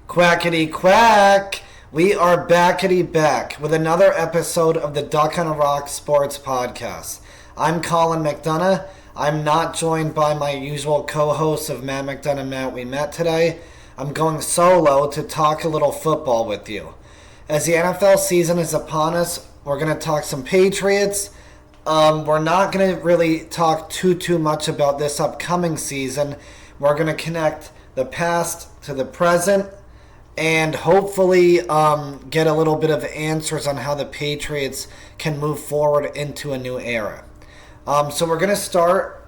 Quackity quack! We are backity back with another episode of the Duck on a Rock Sports Podcast. I'm Colin McDonough. I'm not joined by my usual co-hosts of Matt McDonough, Matt we met today. I'm going solo to talk a little football with you. As the NFL season is upon us, we're going to talk some Patriots. We're not going to really talk too much about this upcoming season. We're going to connect the past to the present and hopefully get a little bit of answers on how the Patriots can move forward into a new era. So we're going to start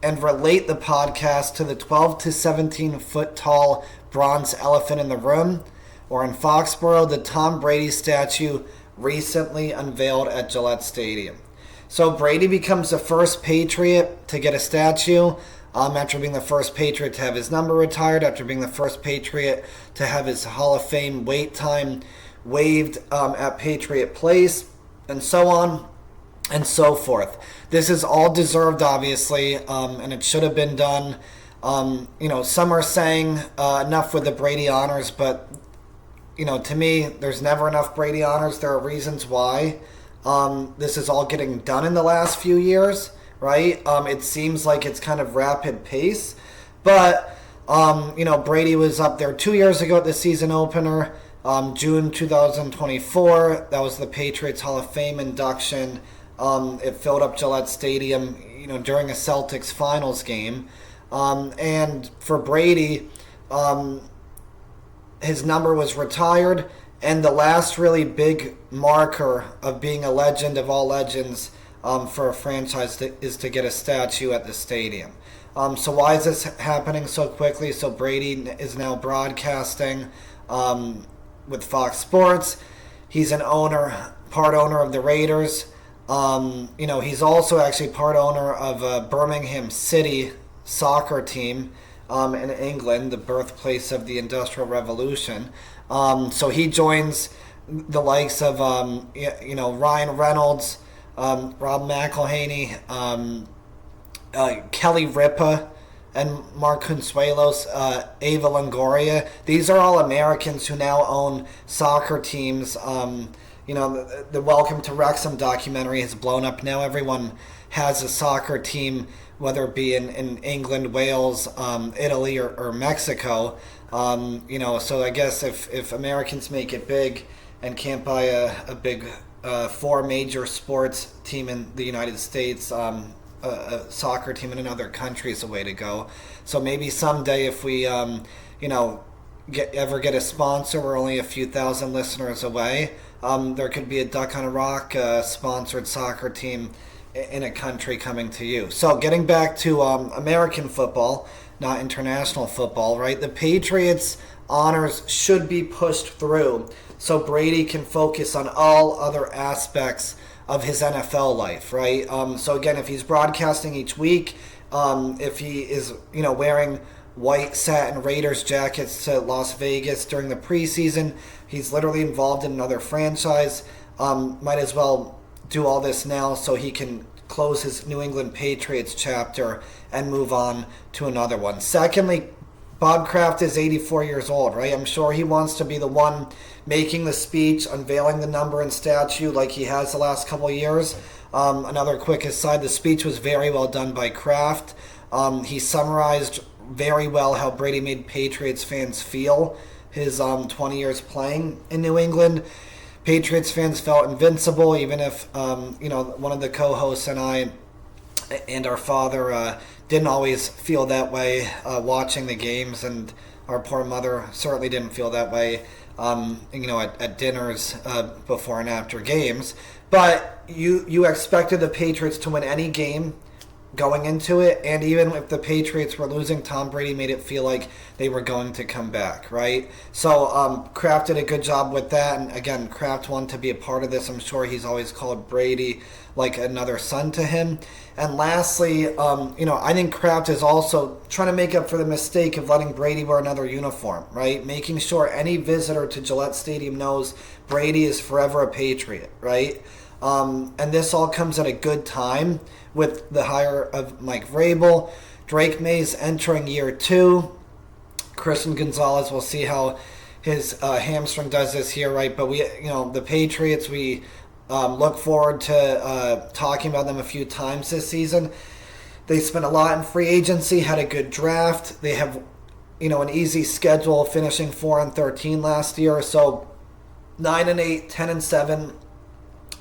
and relate the podcast to the 12 to 17 foot tall bronze elephant in the room, or in Foxborough, the Tom Brady statue recently unveiled at Gillette Stadium. So Brady becomes the first Patriot to get a statue, after being the first Patriot to have his number retired, after being the first Patriot to have his Hall of Fame wait time waived at Patriot Place, and so on and so forth. This is all deserved, obviously, and it should have been done. Some are saying enough with the Brady honors, but, to me, there's never enough Brady honors. There are reasons why this is all getting done in the last few years. Right? It seems like it's kind of rapid pace. But, Brady was up there 2 years ago at the season opener, June 2024. That was the Patriots Hall of Fame induction. It filled up Gillette Stadium, during a Celtics finals game. And for Brady, his number was retired. And the last really big marker of being a legend of all legends for a franchise is to get a statue at the stadium. So why is this happening so quickly? So Brady is now broadcasting with Fox Sports. He's part owner of the Raiders. He's also actually part owner of Birmingham City soccer team in England, the birthplace of the Industrial Revolution. So he joins the likes of Ryan Reynolds, Rob McElhaney, Kelly Ripa, and Mark Consuelos, Ava Longoria. These are all Americans who now own soccer teams. The Welcome to Wrexham documentary has blown up. Now everyone has a soccer team, whether it be in England, Wales, Italy, or Mexico. So I guess if Americans make it big and can't buy a big four major sports team in the United States, a soccer team in another country is a way to go. So maybe someday if we, ever get a sponsor, we're only a few thousand listeners away, there could be a Duck on a Rock sponsored soccer team in a country coming to you. So getting back to American football, not international football, right? The Patriots honors should be pushed through so Brady can focus on all other aspects of his NFL life, right? So again, if he's broadcasting each week, if he is, wearing white satin Raiders jackets to Las Vegas during the preseason, he's literally involved in another franchise. Might as well do all this now so he can close his New England Patriots chapter and move on to another one. Secondly, Bob Kraft is 84 years old, right? I'm sure he wants to be the one making the speech, unveiling the number and statue like he has the last couple of years. Another quick aside, the speech was very well done by Kraft. He summarized very well how Brady made Patriots fans feel his 20 years playing in New England. Patriots fans felt invincible, even if, one of the co-hosts and I and our father didn't always feel that way watching the games, and our poor mother certainly didn't feel that way, at dinners before and after games. But you expected the Patriots to win any game going into it, and even if the Patriots were losing, Tom Brady made it feel like they were going to come back, right? So Kraft did a good job with that, and again, Kraft wanted to be a part of this. I'm sure he's always called Brady like another son to him. And lastly, I think Kraft is also trying to make up for the mistake of letting Brady wear another uniform, right? Making sure any visitor to Gillette Stadium knows Brady is forever a Patriot, right? And this all comes at a good time with the hire of Mike Vrabel. Drake May's entering year 2. Christian Gonzalez, we'll see how his hamstring does this year, right? But the Patriots, we look forward to talking about them a few times this season. They spent a lot in free agency, had a good draft. They have, an easy schedule, finishing 4-13 last year. So 9-8, 10-7.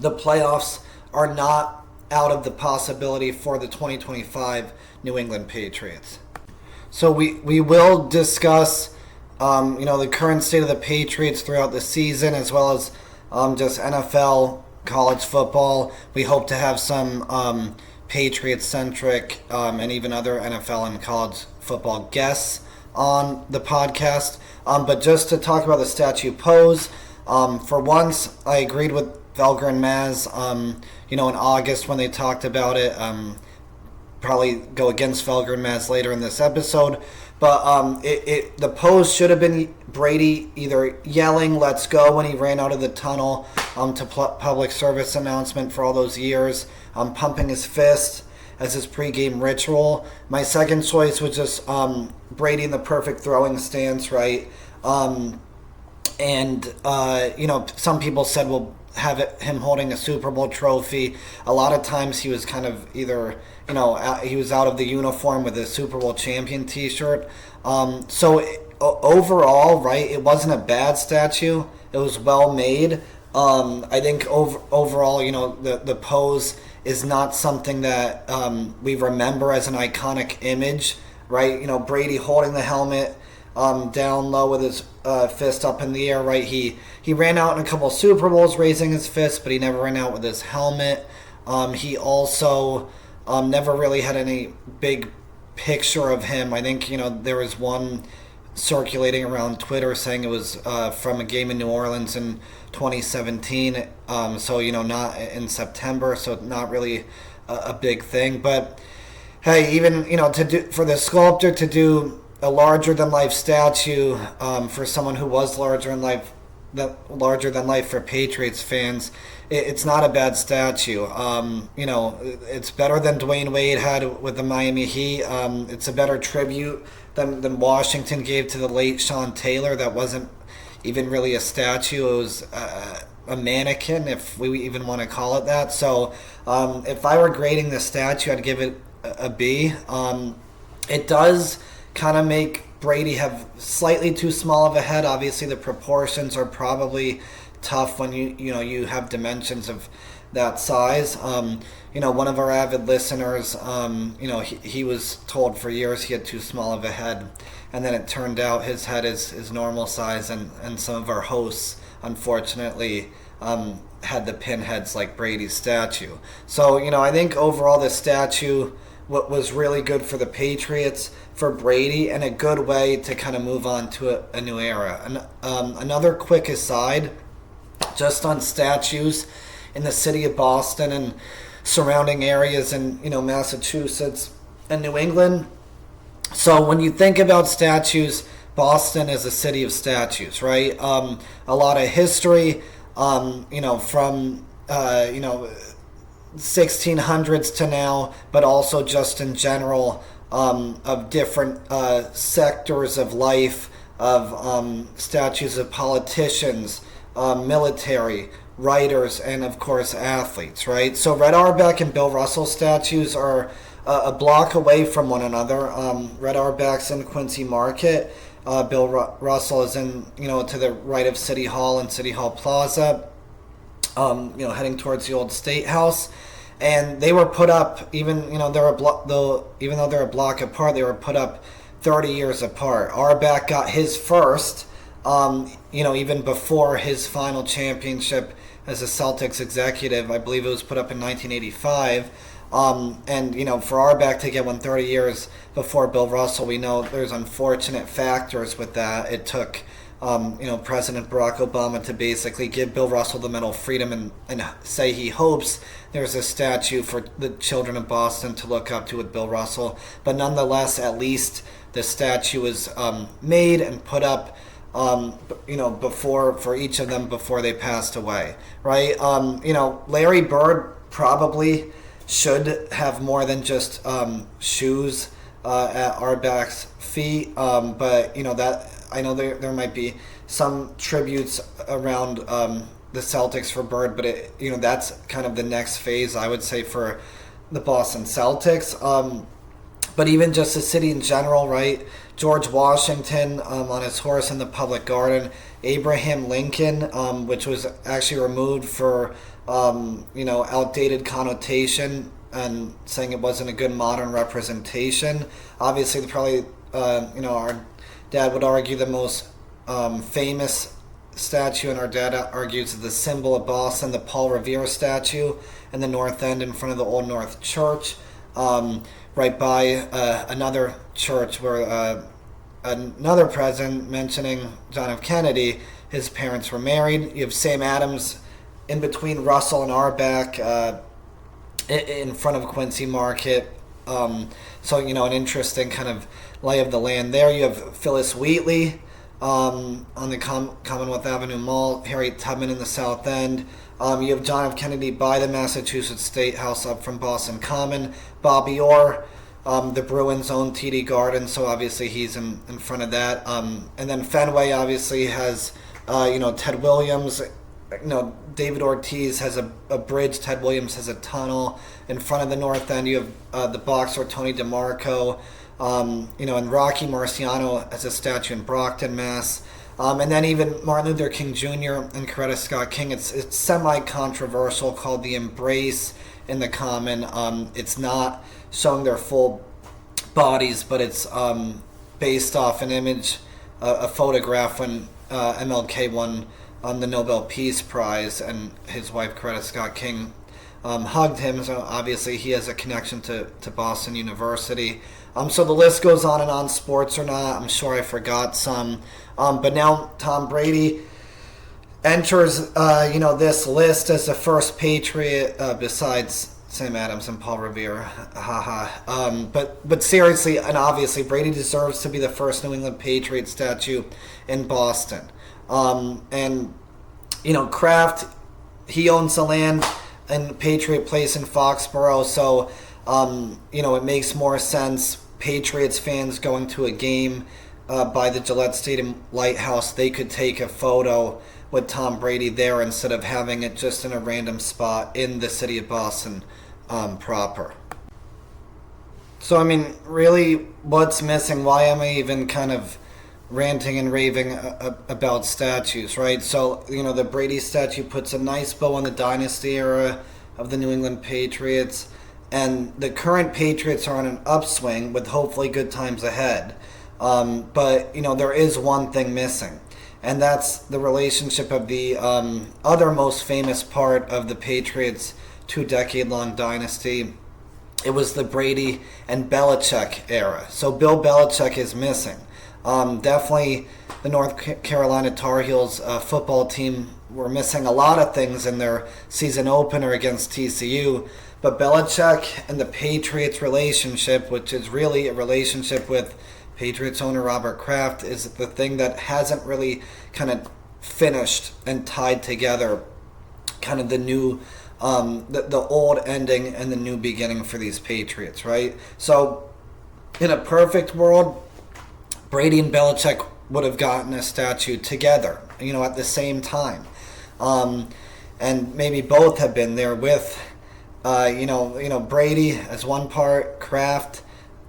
The playoffs are not out of the possibility for the 2025 New England Patriots. So we will discuss, the current state of the Patriots throughout the season, as well as just NFL, college football. We hope to have some Patriots-centric and even other NFL and college football guests on the podcast. But just to talk about the statue pose, for once, I agreed with Felger and Maz, in August when they talked about it. Probably go against Felger and Maz later in this episode. But the pose should have been Brady either yelling "Let's go" when he ran out of the tunnel to public service announcement for all those years, pumping his fist as his pregame ritual. My second choice was just Brady in the perfect throwing stance, right? Some people said, well, have him holding a Super Bowl trophy. A lot of times he was kind of either, he was out of the uniform with a Super Bowl champion t-shirt. Overall, right, it wasn't a bad statue. It was well made. I think overall, the pose is not something that we remember as an iconic image, right? Brady holding the helmet down low with his fist up in the air, right? He ran out in a couple of Super Bowls raising his fist, but he never ran out with his helmet. He also never really had any big picture of him. I think, there was one circulating around Twitter saying it was from a game in New Orleans in 2017. Not in September, so not really a big thing. But hey, even, for the sculptor to do a larger-than-life statue for someone who was larger than life for Patriots fans, it's not a bad statue. It's better than Dwayne Wade had with the Miami Heat. It's a better tribute than Washington gave to the late Sean Taylor. That wasn't even really a statue. It was a mannequin, if we even want to call it that. So if I were grading the statue, I'd give it a B. It does kind of make Brady have slightly too small of a head. Obviously, the proportions are probably tough when you have dimensions of that size. One of our avid listeners, he was told for years he had too small of a head, and then it turned out his head is normal size, and some of our hosts, unfortunately, had the pinheads like Brady's statue. So, I think overall the statue was really good for the Patriots, for Brady, and a good way to kind of move on to a new era. And another quick aside, just on statues in the city of Boston and surrounding areas in Massachusetts and New England. So when you think about statues, Boston is a city of statues, right? A lot of history, from 1600s to now, but also just in general of different sectors of life, of statues of politicians, military, writers, and of course athletes, right? So Red Auerbach and Bill Russell statues are a block away from one another. Red Auerbach's in Quincy Market. Bill Russell is in, to the right of City Hall and City Hall Plaza, heading towards the old State House. And they were put up, even though they're a block apart, they were put up 30 years apart. Auerbach got his first, even before his final championship as a Celtics executive. I believe it was put up in 1985. For Auerbach to get one 30 years before Bill Russell, we know there's unfortunate factors with that. It took President Barack Obama to basically give Bill Russell the Medal of Freedom and say he hopes there's a statue for the children of Boston to look up to with Bill Russell. But nonetheless, at least the statue was made and put up, for each of them before they passed away, right? Larry Bird probably should have more than just shoes at Auerbach's feet, but that I know there might be some tributes around the Celtics for Bird, but that's kind of the next phase, I would say, for the Boston Celtics. But even just the city in general, right? George Washington on his horse in the public garden, Abraham Lincoln, which was actually removed for outdated connotation and saying it wasn't a good modern representation. Obviously, probably our dad would argue the most famous statue, and our dad argues is the symbol of Boston, the Paul Revere statue in the North End in front of the Old North Church. Right by another church where another president, mentioning John F. Kennedy, his parents were married. You have Sam Adams in between Russell and Arback in front of Quincy Market. So, an interesting kind of lay of the land there. You have Phyllis Wheatley on the Commonwealth Avenue Mall, Harriet Tubman in the South End. You have John F. Kennedy by the Massachusetts State House up from Boston Common. Bobby Orr, the Bruins' own TD Garden, so obviously he's in front of that. And then Fenway obviously has, Ted Williams. David Ortiz has a bridge. Ted Williams has a tunnel. In front of the North End, you have the boxer Tony DeMarco. And Rocky Marciano has a statue in Brockton, Mass. And then even Martin Luther King Jr. and Coretta Scott King. It's semi-controversial, called The Embrace in the Common. It's not showing their full bodies, but it's based off an image, a photograph when MLK won the Nobel Peace Prize, and his wife Coretta Scott King hugged him. So obviously he has a connection to Boston University. So the list goes on and on, sports or not. I'm sure I forgot some. But now Tom Brady enters, this list as the first Patriot besides Sam Adams and Paul Revere. Haha. But seriously and obviously, Brady deserves to be the first New England Patriot statue in Boston. And Kraft, he owns the land in Patriot Place in Foxborough, so it makes more sense. Patriots fans going to a game by the Gillette Stadium Lighthouse, they could take a photo with Tom Brady there instead of having it just in a random spot in the city of Boston proper. So, really, what's missing? Why am I even kind of ranting and raving about statues, right? So, the Brady statue puts a nice bow on the dynasty era of the New England Patriots, and the current Patriots are on an upswing with hopefully good times ahead. But there is one thing missing, and that's the relationship of the other most famous part of the Patriots' 2-decade-long dynasty. It was the Brady and Belichek era. So Bill Belichick is missing. Definitely the North Carolina Tar Heels football team were missing a lot of things in their season opener against TCU. But Belichick and the Patriots relationship, which is really a relationship with Patriots owner Robert Kraft, is the thing that hasn't really kind of finished and tied together kind of the new, the old ending and the new beginning for these Patriots, right? So in a perfect world, Brady and Belichick would have gotten a statue together, at the same time. And maybe both have been there with, Brady as one part, Kraft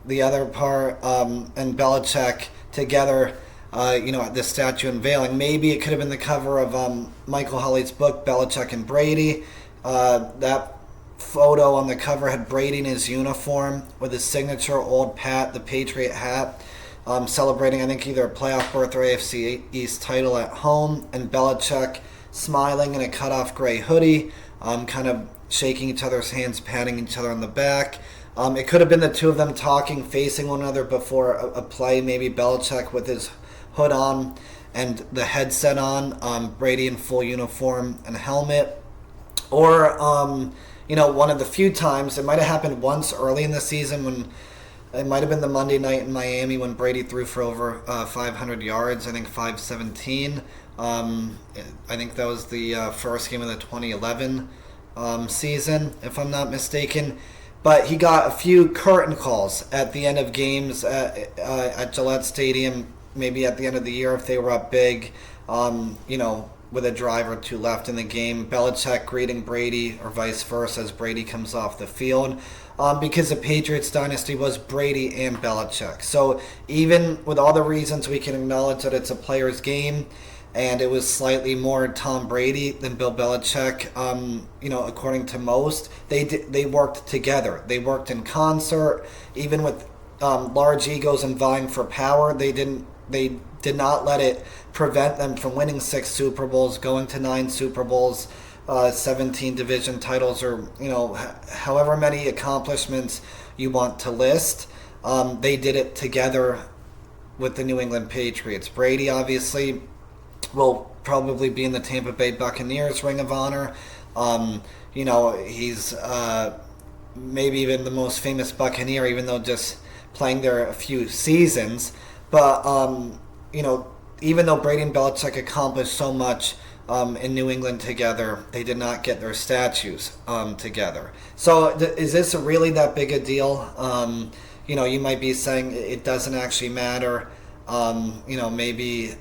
the other part, and Belichick together, at this statue unveiling. Maybe it could have been the cover of Michael Hawley's book, Belichick and Brady. That photo on the cover had Brady in his uniform with his signature old Pat, the Patriot hat, celebrating, I think, either a playoff berth or AFC East title at home, and Belichick smiling in a cut-off gray hoodie, kind of shaking each other's hands, patting each other on the back. It could have been the two of them talking, facing one another before a play, maybe Belichick with his hood on and the headset on, Brady in full uniform and helmet. Or, one of the few times, it might have happened once early in the season when it might have been the Monday night in Miami when Brady threw for over 500 yards, I think 517. I think that was the first game of the 2011 season, if I'm not mistaken. But he got a few curtain calls at the end of games at Gillette Stadium maybe at the end of the year if they were up big, with a drive or two left in the game. Belichick greeting Brady or vice versa as Brady comes off the field. Because the Patriots dynasty was Brady and Belichick. So even with all the reasons we can acknowledge that it's a player's game, and it was slightly more Tom Brady than Bill Belichick, according to most, they worked together. They worked in concert, even with large egos and vying for power. They did not let it prevent them from winning 6 Super Bowls, going to 9 Super Bowls, 17 division titles, or however many accomplishments you want to list. They did it together with the New England Patriots. Brady obviously will probably be in the Tampa Bay Buccaneers Ring of Honor. He's maybe even the most famous Buccaneer, even though just playing there a few seasons. But even though Brady and Belichick accomplished so much in New England together, they did not get their statues together. So is this really that big a deal? You might be saying it doesn't actually matter. Maybe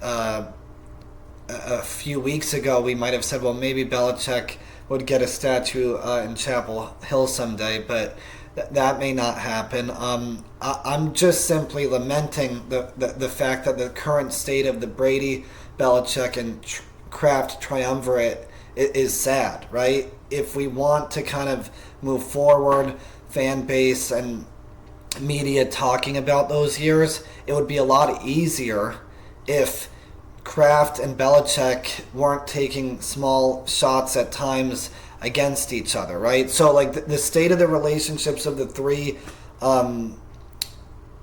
a few weeks ago we might have said, well, maybe Belichick would get a statue in Chapel Hill someday, but that may not happen. I'm just simply lamenting the fact that the current state of the Brady, Belichick, and Kraft triumvirate is sad, right? If we want to kind of move forward, fan base and media talking about those years, it would be a lot easier if Kraft and Belichick weren't taking small shots at times against each other, right? So, like, the state of the relationships of the three, I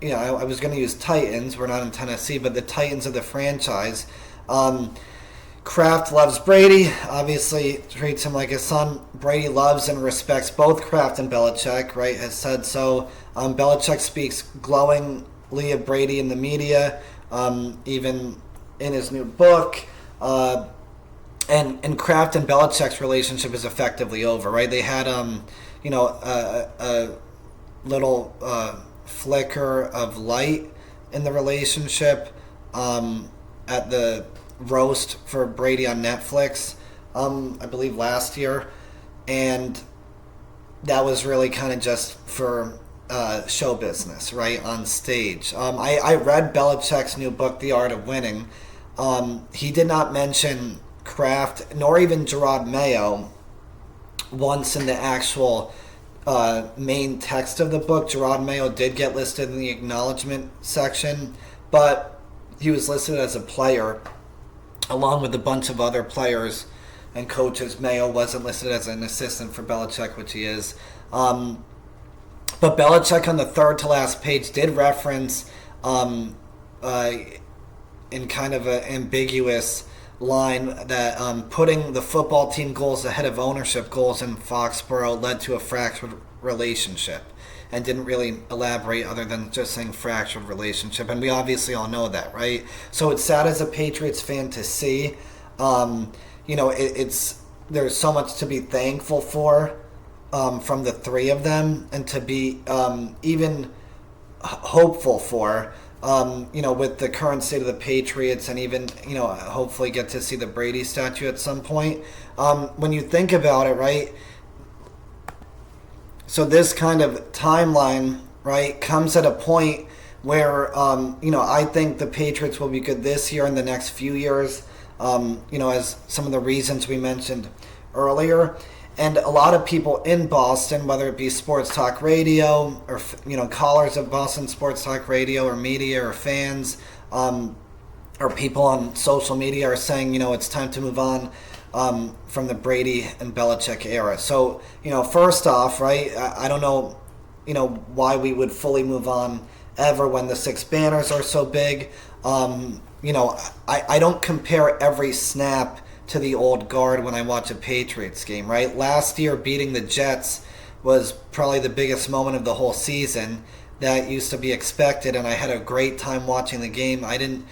was going to use Titans. We're not in Tennessee, but the Titans of the franchise. Kraft loves Brady, obviously treats him like his son. Brady loves and respects both Kraft and Belichick, right? Has said so. Belichick speaks glowingly of Brady in the media, even in his new book. And Kraft and Belichick's relationship is effectively over, right? They had a little flicker of light in the relationship at the roast for Brady on Netflix, I believe last year, and that was really kind of just for show business, right, on stage. I read Belichick's new book, The Art of Winning. He did not mention Kraft nor even Gerard Mayo once in the actual main text of the book. Gerard Mayo did get listed in the acknowledgement section, but he was listed as a player along with a bunch of other players and coaches. Mayo wasn't listed as an assistant for Belichick, which he is. But Belichick on the third to last page did reference in kind of an ambiguous line that putting the football team goals ahead of ownership goals in Foxborough led to a fractured relationship, and didn't really elaborate other than just saying fractured relationship. And we obviously all know that, right? So it's sad as a Patriots fan to see. There's so much to be thankful for from the three of them, and to be even hopeful for. With the current state of the Patriots, and even, hopefully get to see the Brady statue at some point. When you think about it, right, so this kind of timeline, right, comes at a point where, I think the Patriots will be good this year and the next few years, as some of the reasons we mentioned earlier. And a lot of people in Boston, whether it be sports talk radio or, callers of Boston sports talk radio or media or fans, or people on social media are saying, it's time to move on from the Brady and Belichick era. So, first off, right, I don't know, why we would fully move on ever when the 6 banners are so big. I don't compare every snap to the old guard when I watch a Patriots game, right? Last year, beating the Jets was probably the biggest moment of the whole season. That used to be expected, and I had a great time watching the game. I didn't,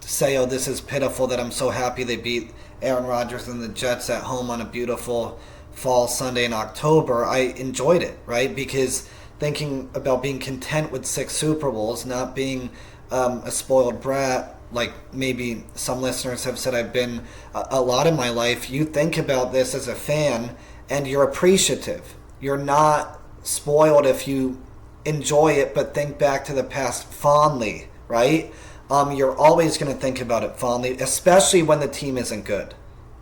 say, oh, this is pitiful that I'm so happy they beat Aaron Rodgers and the Jets at home on a beautiful fall Sunday in October. I enjoyed it, right? Because thinking about being content with 6 Super Bowls, not being a spoiled brat, like maybe some listeners have said I've been a lot in my life, you think about this as a fan and you're appreciative. You're not spoiled if you enjoy it, but think back to the past fondly, right? You're always going to think about it fondly, especially when the team isn't good,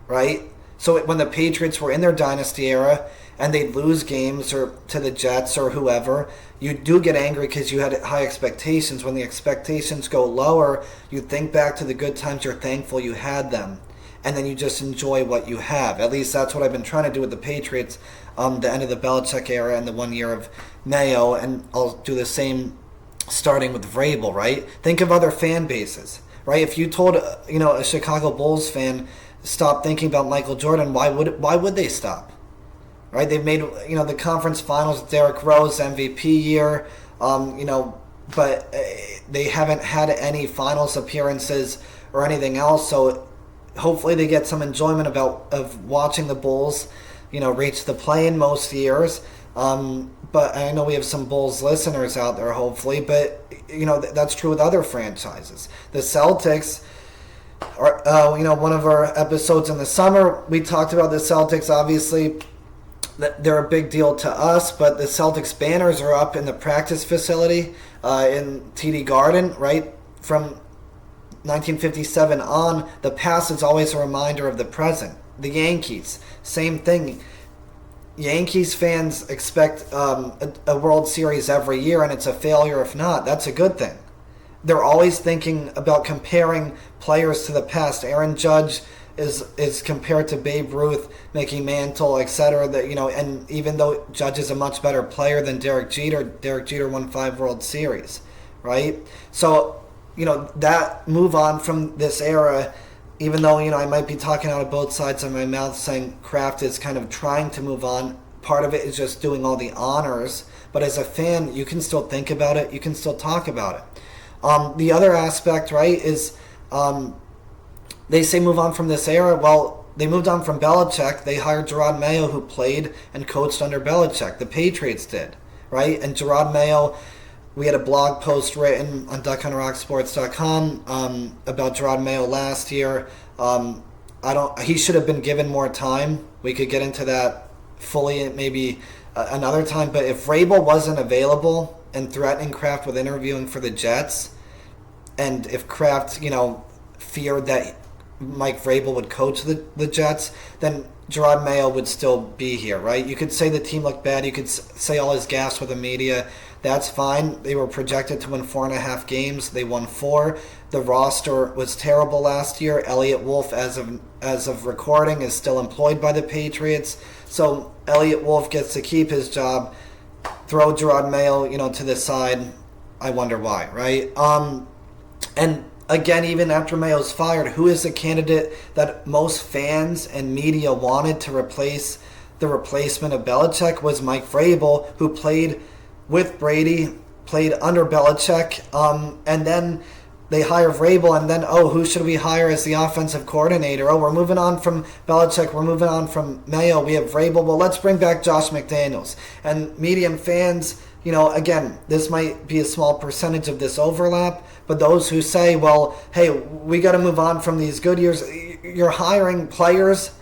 right? So when the Patriots were in their dynasty era and they'd lose games or to the Jets or whoever, you do get angry because you had high expectations. When the expectations go lower, you think back to the good times, you're thankful you had them, and then you just enjoy what you have. At least that's what I've been trying to do with the Patriots, the end of the Belichick era and the 1 year of Mayo, and I'll do the same starting with Vrabel, right? Think of other fan bases, right? If you told a Chicago Bulls fan stop thinking about Michael Jordan, why would they stop? Right? They've made the conference finals, Derrick Rose MVP year, but they haven't had any finals appearances or anything else. So hopefully they get some enjoyment of watching the Bulls, reach the play-in most years. But I know we have some Bulls listeners out there, hopefully. But that's true with other franchises. The Celtics are, one of our episodes in the summer, we talked about the Celtics. Obviously, they're a big deal to us, but the Celtics banners are up in the practice facility in TD Garden, right? From 1957 on, the past is always a reminder of the present. The Yankees, same thing. Yankees fans expect a World Series every year, and it's a failure if not. That's a good thing. They're always thinking about comparing players to the past. Aaron Judge is compared to Babe Ruth, Mickey Mantle, etc. And even though Judge is a much better player than Derek Jeter won 5 World Series, right? So, that move on from this era, even though, I might be talking out of both sides of my mouth saying Kraft is kind of trying to move on, part of it is just doing all the honors, but as a fan, you can still think about it, you can still talk about it. The other aspect, right, is they say move on from this era. Well, they moved on from Belichick. They hired Gerard Mayo, who played and coached under Belichick. The Patriots did, right? And Gerard Mayo, we had a blog post written on duckhuntrocksports.com about Gerard Mayo last year. He should have been given more time. We could get into that fully maybe another time. But if Vrabel wasn't available and threatening Kraft with interviewing for the Jets, and if Kraft, feared that Mike Vrabel would coach the Jets, then Gerard Mayo would still be here, right? You could say the team looked bad. You could say all his gas with the media. That's fine. They were projected to win 4.5 games. They won 4. The roster was terrible last year. Elliott Wolf, as of recording, is still employed by the Patriots. So Elliott Wolf gets to keep his job. Throw Gerard Mayo, to the side. I wonder why, right? And again, even after Mayo's fired, who is the candidate that most fans and media wanted to replace the replacement of Belichick? Was Mike Vrabel, who played with Brady, played under Belichick, and then they hire Vrabel, and then, who should we hire as the offensive coordinator? We're moving on from Belichick, we're moving on from Mayo, we have Vrabel, well, let's bring back Josh McDaniels. And media and fans, again, this might be a small percentage of this overlap, but those who say, well, hey, we got to move on from these good years, you're hiring players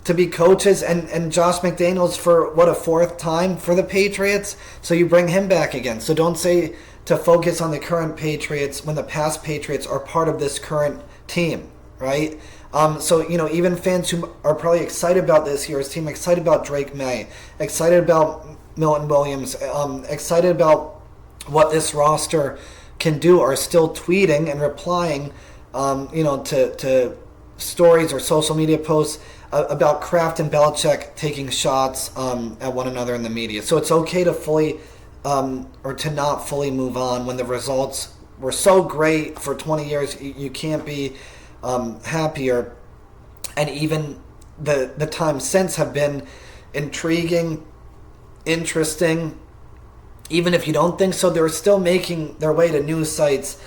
to be coaches, and Josh McDaniels for, a 4th time for the Patriots? So you bring him back again. So don't say to focus on the current Patriots when the past Patriots are part of this current team, right? So, even fans who are probably excited about this year's team, excited about Drake May, excited about Milton Williams, excited about what this roster can do, are still tweeting and replying, to stories or social media posts about Kraft and Belichick taking shots at one another in the media. So it's okay to fully or to not fully move on when the results were so great for 20 years. You can't be happier. And even the times since have been intriguing, interesting. Even if you don't think so, they're still making their way to news sites,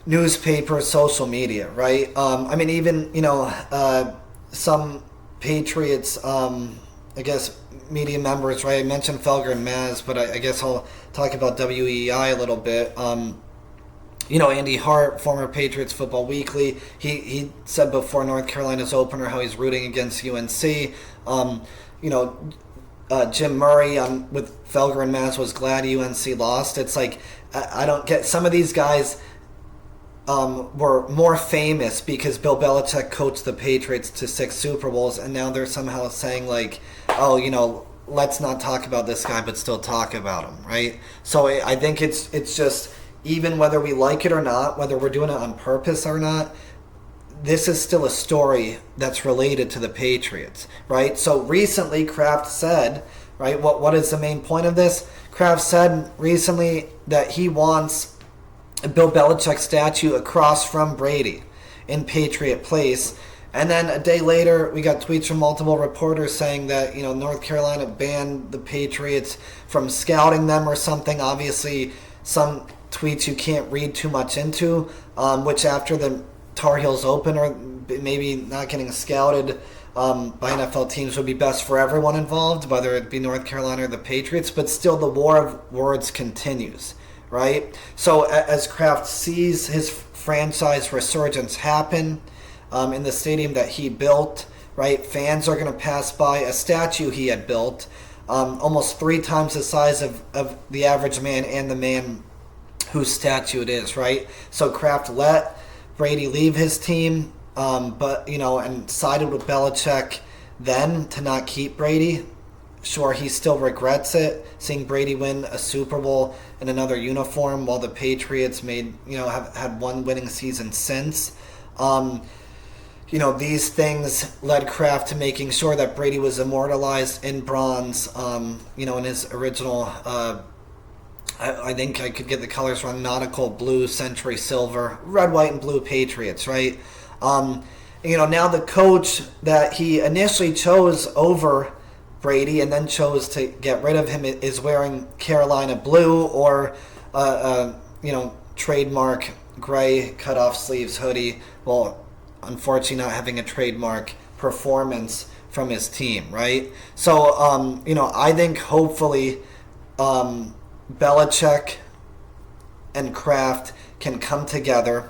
newspapers, social media, right? Even, some Patriots, media members, right? I mentioned Felger and Maz, but I guess I'll talk about WEI a little bit. Andy Hart, former Patriots Football Weekly, he said before North Carolina's opener how he's rooting against UNC. Jim Murray with Felger and Maz was glad UNC lost. It's like, I don't get, some of these guys were more famous because Bill Belichick coached the Patriots to 6 Super Bowls, and now they're somehow saying like, oh, let's not talk about this guy but still talk about him, right? So I think it's just, even whether we like it or not, whether we're doing it on purpose or not, this is still a story that's related to the Patriots, right? So recently Kraft said, right, what is the main point of this? Kraft said recently that he wants a Bill Belichick statue across from Brady in Patriot Place. And then a day later, we got tweets from multiple reporters saying that, North Carolina banned the Patriots from scouting them or something. Obviously, some tweets you can't read too much into, which after the Tar Heels Open, or maybe not getting scouted by NFL teams, would be best for everyone involved, whether it be North Carolina or the Patriots. But still, the war of words continues, right? So as Kraft sees his franchise resurgence happen in the stadium that he built, right, fans are going to pass by a statue he had built, almost 3 times the size of the average man and the man whose statue it is, right? So Kraft let Brady leave his team, but and sided with Belichick then to not keep Brady. Sure, he still regrets it, seeing Brady win a Super Bowl in another uniform, while the Patriots have had one winning season since. These things led Kraft to making sure that Brady was immortalized in bronze. In his original, I think I could get the colors wrong, nautical blue, century silver, red, white, and blue Patriots, right? Now the coach that he initially chose over Brady and then chose to get rid of him is wearing Carolina blue, or trademark gray cutoff sleeves hoodie. Well, unfortunately not having a trademark performance from his team, right? So I think hopefully Belichick and Kraft can come together.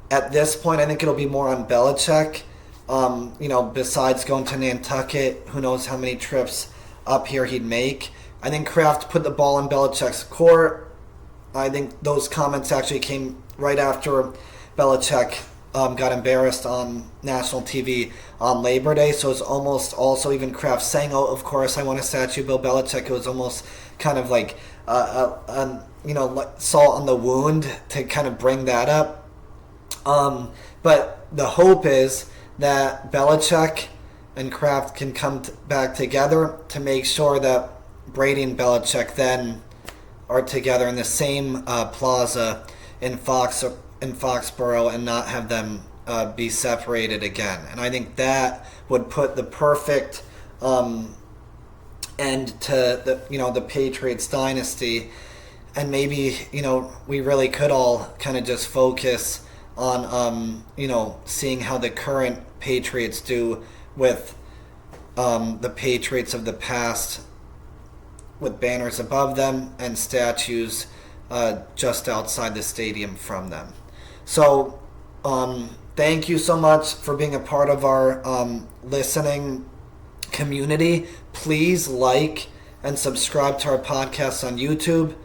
At this point, I think it'll be more on Belichick. Besides going to Nantucket, who knows how many trips up here he'd make. I think Kraft put the ball in Belichick's court. I think those comments actually came right after Belichick got embarrassed on national TV on Labor Day. So it's almost also even Kraft saying, "Oh, of course I want a statue of Bill Belichick." It was almost kind of like salt on the wound to kind of bring that up. But the hope is that Belichick and Kraft can come back together to make sure that Brady and Belichick then are together in the same plaza in Foxborough, and not have them be separated again. And I think that would put the perfect end to the Patriots dynasty. And maybe we really could all kind of just focus on seeing how the current Patriots do with the Patriots of the past, with banners above them and statues just outside the stadium from them. So thank you so much for being a part of our listening community. Please like and subscribe to our podcast on YouTube,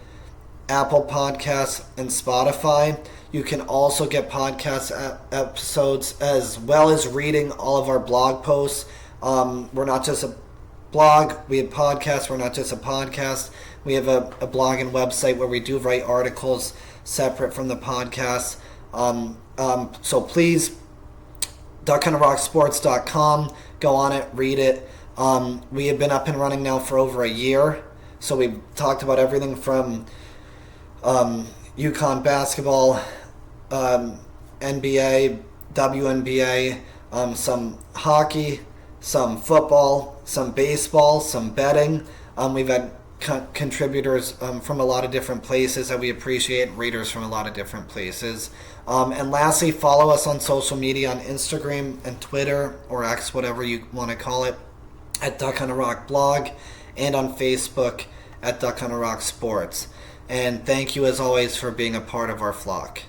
Apple Podcasts, and Spotify. You can also get podcast episodes as well as reading all of our blog posts. We're not just a blog, we have podcasts. We're not just a podcast. We have a blog and website where we do write articles separate from the podcast. So please, duckandrocksports.com, go on it, read it. We have been up and running now for over a year. So we've talked about everything from UConn basketball, NBA, WNBA, some hockey, some football, some baseball, some betting. We've had contributors from a lot of different places that we appreciate, readers from a lot of different places. And lastly, follow us on social media on Instagram and Twitter, or X, whatever you want to call it, at Duck on a Rock Blog, and on Facebook at Duck on a Rock Sports. And thank you as always for being a part of our flock.